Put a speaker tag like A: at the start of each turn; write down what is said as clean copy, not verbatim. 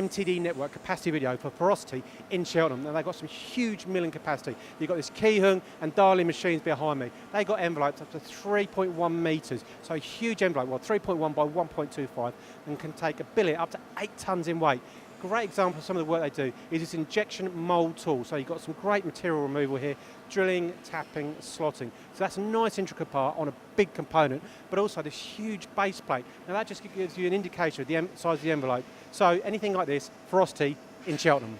A: MTD network capacity video for Ferrositi in Cheltenham. Now they've got some huge milling capacity. You've got this Kiheung and Dahlih machines behind me. They've got envelopes up to 3.1 metres, so a huge envelope, well 3.1 by 1.25, and can take a billet up to 8 tonnes in weight. Great example of some of the work they do is this injection mould tool. So you've got some great material removal here, drilling, tapping, slotting. So that's a nice intricate part on a big component, but also this huge base plate. Now that just gives you an indication of the size of the envelope. So anything like this, Ferrositi in Cheltenham.